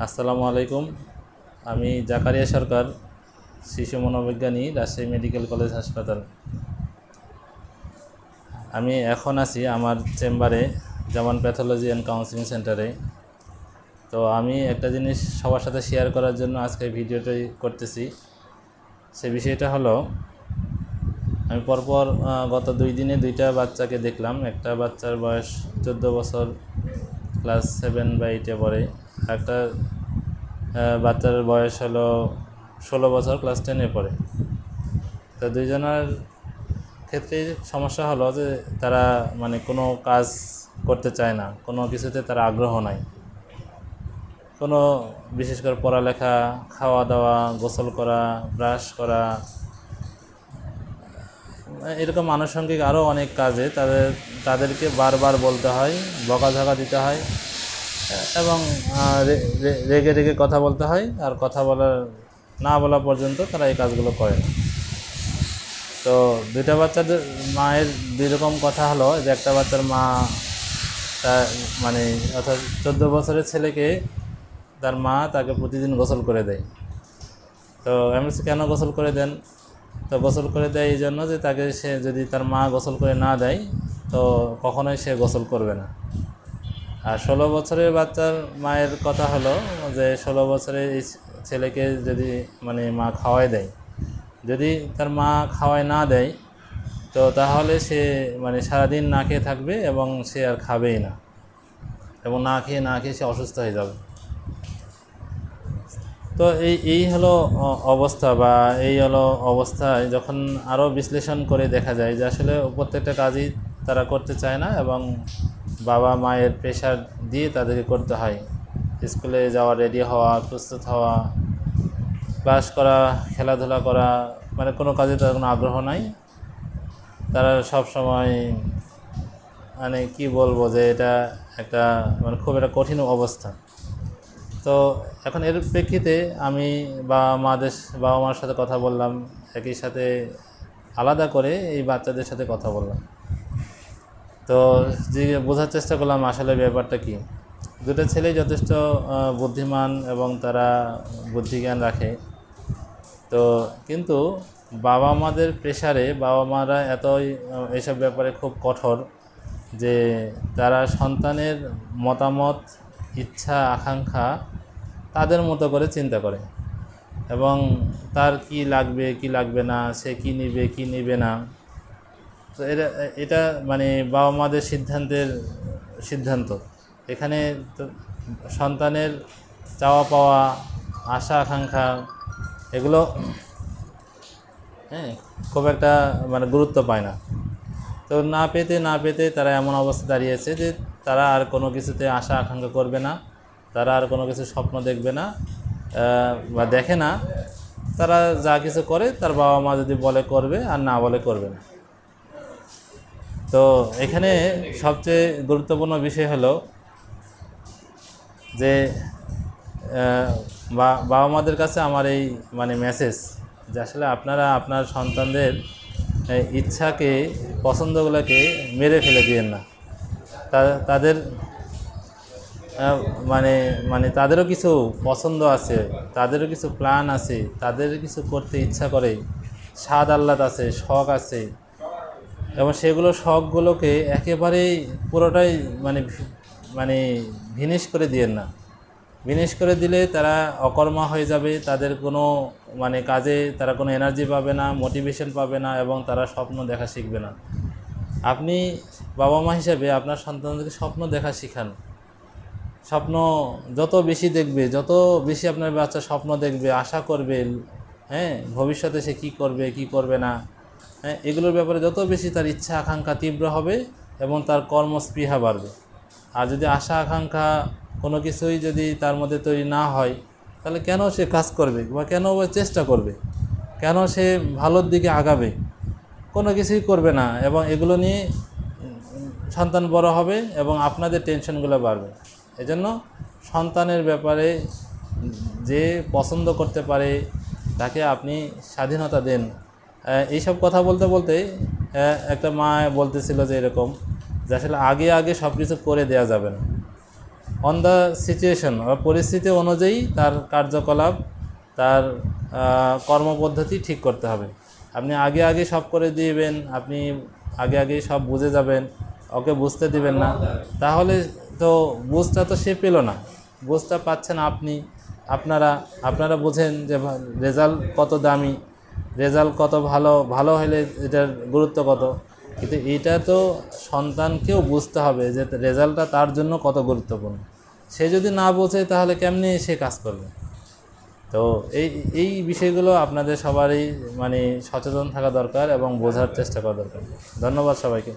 আসসালামু আলাইকুম। আমি জাকারিয়া সরকার, শিশু মনোবিজ্ঞানী, রাজশাহী মেডিকেল কলেজ হাসপাতাল। আমি এখন আছি আমার চেম্বারে, জামান প্যাথোলজি অ্যান্ড কাউন্সিলিং সেন্টারে। তো আমি একটা জিনিস সবার সাথে শেয়ার করার জন্য আজকে ভিডিওটাই করতেছি। সে বিষয়টা হলো, আমি পরপর গত 2 দিনে 2টা বাচ্চাকে দেখলাম। একটা বাচ্চার বয়স 14 বছর, ক্লাস 7 বা 8-এ পড়ে। একটা বাচ্চার বয়স হলো 16 বছর, ক্লাস 10-এ পড়ে। তো দুইজনের ক্ষেত্রে সমস্যা হলো যে তারা কোনো কাজ করতে চায় না, কোনো কিছুতে তারা আগ্রহ নাই। কোনো বিশেষ করে পড়ালেখা, খাওয়া দাওয়া, গোসল করা, ব্রাশ করা, এরকম আনুষঙ্গিক আরও অনেক কাজে তাদেরকে বারবার বলতে হয়, বকাঝকা দিতে হয় এবং রেগে রেগে কথা বলতে হয়। আর কথা না বলা পর্যন্ত তারা এই কাজগুলো করে না। তো 2টা বাচ্চাদের মায়ের 2 রকম কথা হলো যে একটা বাচ্চার মা অর্থাৎ 14 বছরের ছেলেকে তার মা তাকে প্রতিদিন গোসল করে দেয়। তো আমি কেন গোসল করে দেন? তো গোসল করে দেয় এই জন্য যে তাকে সে যদি তার মা গোসল করে না দেয় তো কখনোই সে গোসল করবে না। আর 16 বছরের বাচ্চার মায়ের কথা হলো যে 16 বছরের এই ছেলেকে যদি মা খাওয়াই দেয়, যদি তার মা খাওয়াই না দেয় তো তাহলে সে সারাদিন না খেয়ে থাকবে এবং সে আর খাবেই না, এবং না খেয়ে সে অসুস্থ হয়ে যাবে। তো এই হলো অবস্থা, বা এই হলো অবস্থায় যখন আরও বিশ্লেষণ করে দেখা যায় যে আসলে প্রত্যেকটা কাজই তারা করতে চায় না এবং বাবা মায়ের প্রেশার দিয়ে তাদেরকে করতে হয়। স্কুলে যাওয়া, রেডি হওয়া, প্রস্তুত হওয়া, ক্লাস করা, খেলাধুলা করা, কোনো কাজে তাদের কোনো আগ্রহ নাই। তারা সব সময় কি বলবো যে এটা একটা খুব একটা কঠিন অবস্থা। তো এখন এর প্রেক্ষিতে আমি বাবা মার সাথে কথা বললাম, একই সাথে আলাদা করে এই বাচ্চাদের সাথে কথা বললাম। তো যে বোঝার চেষ্টা করলাম আসলে ব্যাপারটা কি। 2টা ছেলেই যথেষ্ট বুদ্ধিমান এবং তারা বুদ্ধিজ্ঞান রাখে। তো কিন্তু বাবা মাদের প্রেশারে বাবা মারা এইসব ব্যাপারে খুব কঠোর যে তারা সন্তানের মতামত, ইচ্ছা, আকাঙ্ক্ষা তাদের মতো করে চিন্তা করে এবং তার কি লাগবে কি লাগবে না, সে কি নিবে কি নিবে না। তো এটা বাবা মাদের সিদ্ধান্ত। এখানে তো সন্তানের চাওয়া পাওয়া, আশা আকাঙ্ক্ষা এগুলো খুব একটা গুরুত্ব পায় না। তো না পেতে তারা এমন অবস্থা দাঁড়িয়েছে যে তারা আর কোনো কিছুতে আশা আকাঙ্ক্ষা করবে না, তারা আর কোনো কিছু স্বপ্ন দেখবে না বা দেখে না। তারা যা কিছু করে তার বাবা মা যদি বলে করবে, আর না বলে করবে না। তো এখানে সবচেয়ে গুরুত্বপূর্ণ বিষয় হলো যে বাবা মাদের কাছে আমার এই মেসেজ যে আসলে আপনারা আপনার সন্তানদের ইচ্ছাকে, পছন্দগুলোকে মেরে ফেলে দিয়েন না। তাদের তাদেরও কিছু পছন্দ আছে, তাদেরও কিছু প্ল্যান আছে, তাদের কিছু করতে ইচ্ছা করে, স্বাদ আহ্লাদ আছে, শখ আছে, এবং সেগুলো শখগুলোকে একেবারেই পুরোটাই ভিনিশ করে দিয়েন না। ভিনিশ করে দিলে তারা অকর্মা হয়ে যাবে, তাদের কোনো কাজে তারা কোনো এনার্জি পাবে না, মোটিভেশন পাবে না, এবং তারা স্বপ্ন দেখা শিখবে না। আপনি বাবা মা হিসেবে আপনার সন্তানদেরকে স্বপ্ন দেখা শিখান। স্বপ্ন যত বেশি দেখবে, যত বেশি আপনার বাচ্চা স্বপ্ন দেখবে, আশা করবে, ভবিষ্যতে সে কী করবে কী করবে না, এগুলোর ব্যাপারে যত বেশি তার ইচ্ছা আকাঙ্ক্ষা তীব্র হবে এবং তার কর্মস্পৃহা বাড়বে। আর যদি আশা আকাঙ্ক্ষা কোনো কিছুই যদি তার মধ্যে তৈরি না হয়, তাহলে কেন সে কাজ করবে বা কেন চেষ্টা করবে, কেন সে ভালোর দিকে আগাবে? কোনো কিছুই করবে না, এবং এগুলো নিয়ে সন্তান বড় হবে এবং আপনাদের টেনশনগুলো বাড়বে। এজন্য সন্তানের ব্যাপারে যে পছন্দ করতে পারে তাকে আপনি স্বাধীনতা দেন। এইসব কথা বলতে বলতে একটা মা বলতেছিল যে এরকম যে আসলে আগে সব কিছু করে দেওয়া যাবে না। অন দ্য সিচুয়েশন বা পরিস্থিতি অনুযায়ী তার কার্যকলাপ, তার কর্মপদ্ধতি ঠিক করতে হবে। আপনি আগে আগে সব করে দিবেন, আপনি আগে আগেই সব বুঝে যাবেন, ওকে বুঝতে দিবেন না, তাহলে তো বুঝটা তো সে পেল না। বুঝটা পাচ্ছেন আপনি, আপনারা বুঝেন যে রেজাল্ট কত দামি, রেজাল্ট কত ভালো, ভালো হলে এটার গুরুত্ব কত, কিন্তু এটা তো সন্তানকেও বুঝতে হবে যে রেজাল্টটা তার জন্য কত গুরুত্বপূর্ণ। সে যদি না বোঝে তাহলে কেমনি সে কাজ করবে? তো এই এই বিষয়গুলো আপনাদের সবারই মানে সচেতন থাকা দরকার এবং বোঝার চেষ্টা করা দরকার। ধন্যবাদ সবাইকে।